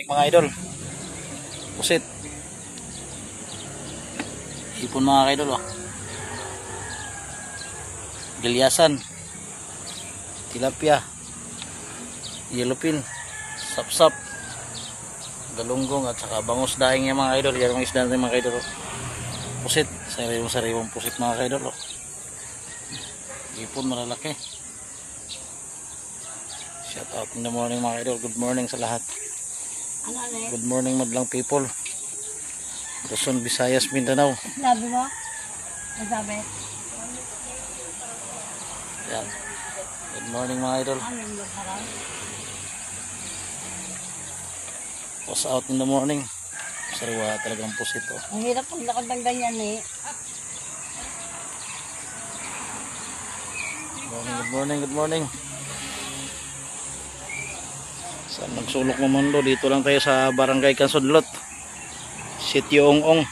Mga idol, pusit, ipon mga idol, oh. Gilyasan, tilapia, yellowfin, sapsap, galunggong at saka bangus daing yung mga idol. Yan ang isda natin mga idol, oh. Pusit, sariwang pusit mga idol, oh. Ipon malalaki. Shout out in the morning mga idol. Good morning sa lahat. Good morning madlang people. Luzon, Visayas, Mindanao. Sabi mo? Sabi? Yan. Good morning mga idol. Was out in the morning. Sariwa talagang pusit, oh. Ang hirap pag lakad ng ganyan eh. Good morning, good morning. Saan nagsulok mo mundo? Dito lang tayo sa Barangay Kansudlot, Sitio Ong Ong.